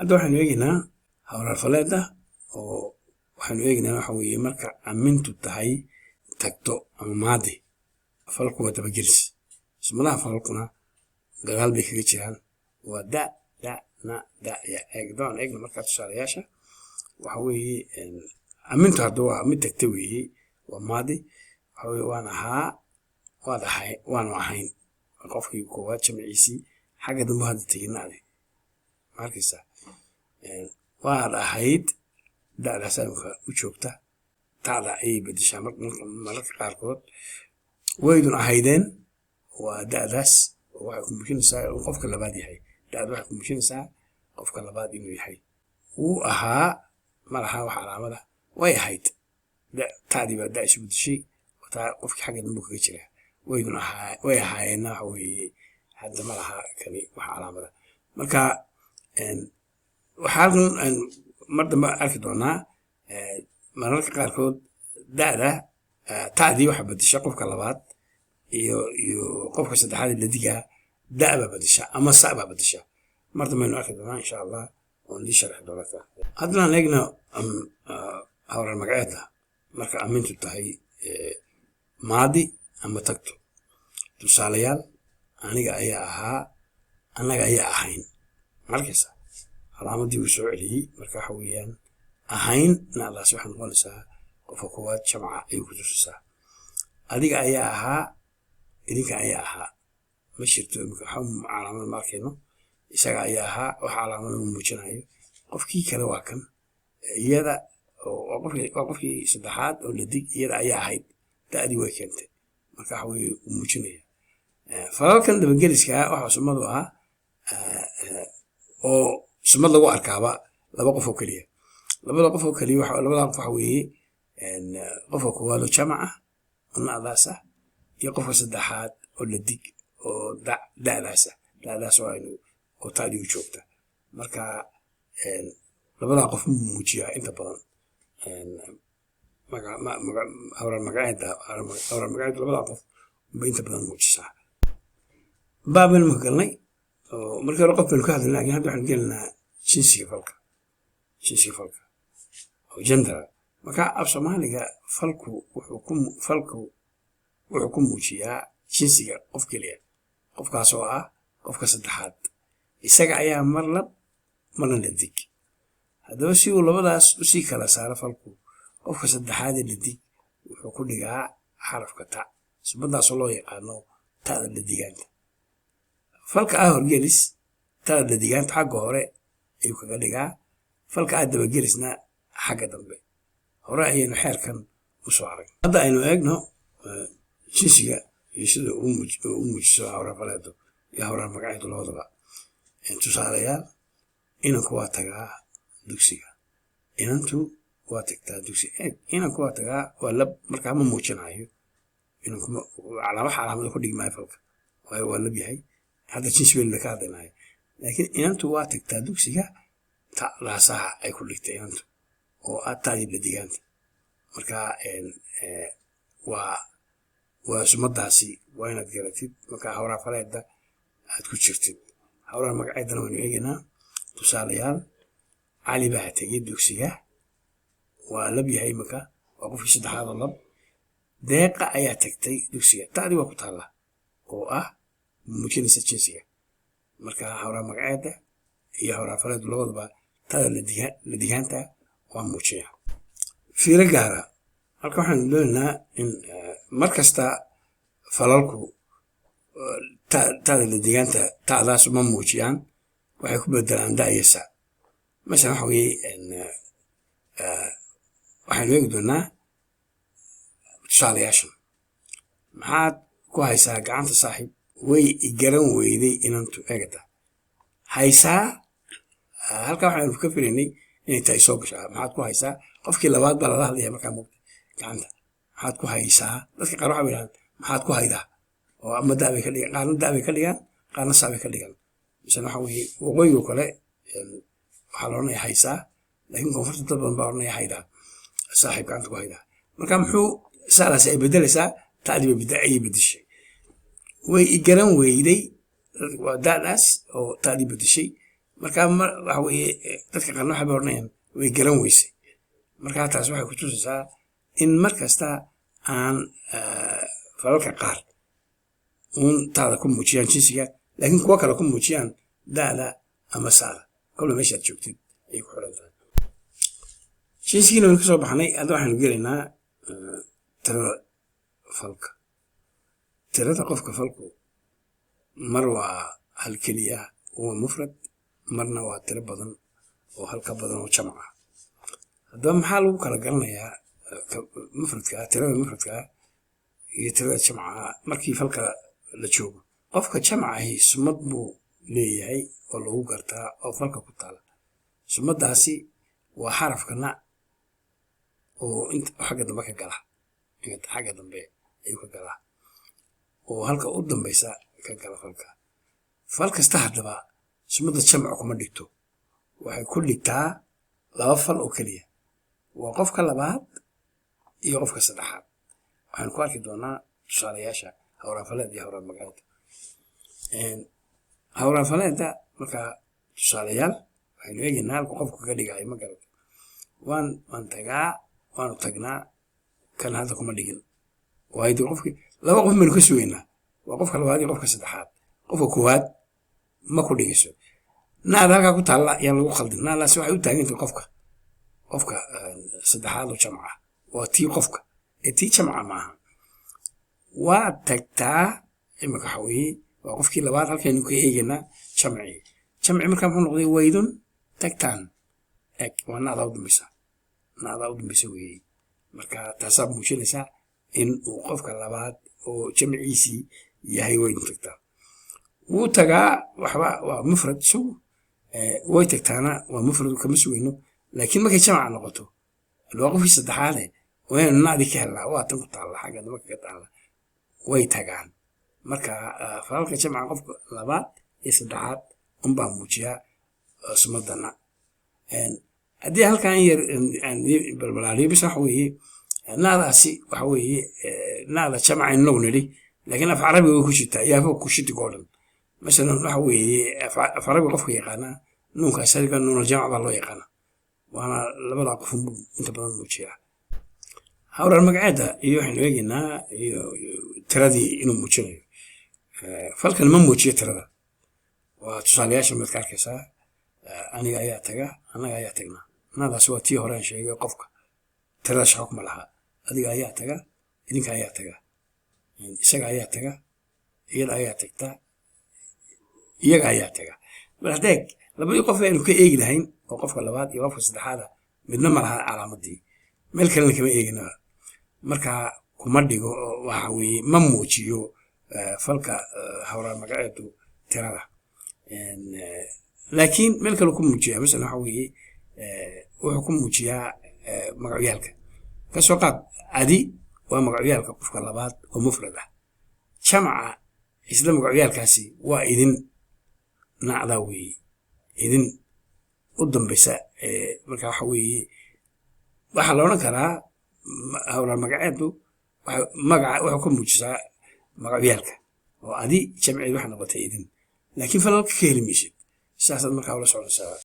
hadda waxaanu eegaynaa hawrarfaleeda oo waxaanu eegaynaa waxa weeye marka amintu tahay tagto ama maadi falku waa dabagelis ismadaha falkuna gadaal bay kaga jiraan waa da na da ya eegdoon eegna markaa tusaalayaasha waxa weeye amintu hadda waa mid tagta weeye waa maadi waxa weeye waanu ahayn qofkii koowaad jamciisii xagga dambe hadda teginaade markaysaa waad ahayd da'daas imka u joogta taada ayay bedeshaa mararka qaarkood waydun ahaydeen waa da'daas waxay ku muujinaysaa inuu qofka labaad yahay da'da waxay ku muujinaysaa qofka labaad inuu yahay wuu ahaa malaha wax calaamada way ahayd taadii baa da' isu bedeshay qofkii xagga dambe kaga jira waydun way ahaayeenna waxa weeye hadda malaha kani wax calaamada marka waxaan mar dambe arki doonaa mararka qaarkood da'da ta'dii waxa bedesha qofka labaad iyo qofka saddexaad la digaa da' baa bedesha ama sa' baa bedesha mar dambe aynu arki doonaa insha allah oon idin sharaxi doonaa haddana eegna hawrar magaceeda marka amintu tahay maadi ama tagto tusaalayaal aniga ayaa ahaa annaga ayaa ahayn markaysa calaamadii uu soo celiyey marka waxa weeyaan ahayn nacdaas waxay noqonaysaa qofka koowaad jamca ayuu ku tusisaa adiga ayaa ahaa idinka ayaa ahaa ma jirto imika calaamad ma arkayno isaga ayaa ahaa wax calaamada ma muujinayo qofkii kale waa kan iyada waa qofkii saddexaad oo ladig iyada ayaa ahayd da'dii way keentay marka waxa weeye uu muujinaya falalkan dabageliska waxaa sumadu ah oo sumad lagu arkaaba laba qof oo keliya labada qof oo keliya labada qof waxa weeye qofka koowaad oo jamac ah oo nacdaas ah iyo qofka saddexaad oo ladig oo da'daas oo taadii u joogta marka labada qof ma muujiyaa inta badan hawrar magaceeda labada qof ba inta badan muujisaa baabaynu marka galnay markii hore qof baynu ka hadlay laakiin hadda waxaanu gelaynaa jinsiga falka oo gendera marka af soomaaliga falku wuxuu ku muujiyaa jinsiga qof keliya qofkaas oo ah qofka saddexaad isaga ayaa mar lab marna ladig haddaba si uu labadaas usii kala saaro falku qofka saddexaad ee ladig wuxuu ku dhigaa xarafka ta sumadaasoo loo yaqaano ta'da ladigaanta falka horgelis ta'da ladigaanta xagga hore ayuu kaga dhigaa falka dabagelisna xagga dambe hore ayaynu xeerkan u soo arag hadda aynu eegno jinsiga iyo sida u muujiso hawrarfaleedu iyo hawrar magaceedu labadaba tusaalayaal inanku waa tagaa dugsiga inantu waa tagtaa dugsiga inanku waa tagaa waa lab markaa ma muujinayo inanku calaamada ku dhigi maayo falka waayo waa lab yahay hadda jinsi weyn ka hadlaynayo laakiin inantu waa tagtaa dugsiga ta'daasaha ay ku dhigtay inantu oo ta'dii ladigaanta marka waa sumadaasi waa inaad garatid marka hawrar faleeda aad ku jirtid hawrar magaceedana waynu eegaynaa tusaalayaal cali baa tegay dugsiga waa lab yahay marka waa qofkii saddexaad oo lab deeqa ayaa tagtay dugsiga ta'dii waa ku taalla oo ah muujinaysa jinsiga marka hawrar magaceeda iyo hawrar faleedu labadaba ta'da ladigaanta waa muujiya fiiro gaara halka waxaanu doonaynaa in mar kasta falalku ta'da ladigaanta ta'daas uma muujiyaan waxay ku bedelaan da' iyo sa masalan waxa weeye waxaynu eegi doonaa tusaalayaashan maxaad ku haysaa gacanta saaxiib way igaran weyday inantu eegata haysaa halkaa waxaanu ka filaynay inay tahay soo gashaa maxaad ku haysaa qofkii labaad baa lala hadlaya markaa mugta gacanta maxaad ku haysaa dadka qaar waxa bay dhahaan maxaad ku haydaa oo ama da' bay ka dhigaan qaarna da' bay ka dhigaan qaarna saa bay ka dhigaan misana waxa weeye waqooyiga kale waxaa la odhanaya haysaa laakiin koonfurta dad badan baa odhanaya haydaa saaxiib gacanta ku haydaa marka muxuu saadaasi ay bedelaysaa ta'dii ayay bedeshay way igaran weyday waa da'daas oo ta'dii bedeshay marka waxa weeye dadka qaarna waxay oranayaan way garan weysay marka taas waxay ku tusaysaa in markasta aan falalka qaar taada ku muujiyaan jinsiga laakiin kuwa kale ku muujiyaan da'da ama saada kolba meeshaad joogtid ayay ku xiran tahay jinsigiina waynu ka soo baxnay hadda waxaanu gelaynaa tirada falka tirada qofka falku mar waa hal keliya waa mufrad marna waa tiro badan oo halka badan oo jamac ah haddaba maxaa lagu kala garanayaa mufradka tirada mufradka iyo tirada jamaca markii falka la joogo qofka jamacahi sumad buu leeyahay oo lagu gartaa oo falka ku taala sumadaasi waa xarafka na oo inta xagga dambe ka gala xagga dambe ayuu ka galaa oo halka u dambaysa ka gala fal kasta haddaba sumada jamaca kuma dhigto waxay ku dhigtaa laba fal oo keliya waa qofka labaad iyo qofka saddexaad waxaan ku arki doonaa tusaalayaasha hawraanfaleed iyo hawraan magaceed hawraanfaleedda markaa tusaalayaal waxaynu eegaynaa halku qofku ka dhigayo ma garata waanu tagnaa kan hadda kuma dhigin waayo dee qofki laba qof baynu ka sugaynaa waa qofka labaad iyo qofka saddexaad qofka koowaad ma ku dhigayso naada halkaa ku taalla yaan lagu khaldin naadaasi waxay u taagantay qofka saddexaad oo jamaca waa tii qofka ee tii jamaca maaha waa tagtaa imika waxa weeye waa qofkii labaad halkaynu ka eegaynaa jamci markaa muxuu noqday waydun tagtaan eg waa naadaa u dambaysa weeye marka taasaa muujinaysaa in uu qofka labaad oo jamciisii yahay waydun tagtaa wuu tagaa waxba waa mufrad isagu way tagtaana waa mufrad kama sugayno laakiin markay jamaca noqoto waa qofkii saddexaade waynu naadii ka helnaa waa tan ku taalla xagga dama kaga taalla way tagaan marka falalka jamaca qofka labaad iyo saddexaad unbaa muujiyaa sumadana haddii halkan yar balbalaariyo bis waxa weeye naadaasi waxa weeye naada jamaca innagu nidhi laakiin af carabiga way ku jirtaa iyo afka kushidiga oo dhan masalan waxa weeye af carabiga qofka yaqaanaa nuunkaas adiga nuunal jamac baa loo yaqaana waana labadaa qof inta badan muujiyaa hawraan magaceeda iyo waxaynu eegaynaa iyo tiradii inuu muujinayo falkan ma muujiyo tirada waa tusaalayaasha maad ka arkaysaa aniga ayaa taga annaga ayaa tagnaa naadaasi waa tii horeen sheegay qofka tirada shaqo kuma laha adiga ayaa taga idinka ayaa taga isaga ayaa taga iyada ayaa tagtaa iyaga ayaa taga bal hadeeg labadii qof aynu ka eegi lahayn oo qofka labaad iyo qofka saddexaada midna ma laha calaamadii meel kalena kama eeginaba marka kuma dhigo waxa weeye ma muujiyo falka hawraan magaceedu tirada laakiin meel kale ku muujiyaa masalan waxa weeye wuxuu ku muujiyaa magacyaalka kasoo qaad adi waa magacyaalka qofka labaad oo mufrad ah jamaca isla magacyaalkaasi waa idin nacdaa weeye idin u dambaysa marka waxa weeye waxaa la odhan karaa hawraan magaceedu wuxuu ka muujisaa magacyaalka oo adi jamceed waxa noqotay idin laakiin falalka ka heli maysid sidaasaad markaa ula soconaysaa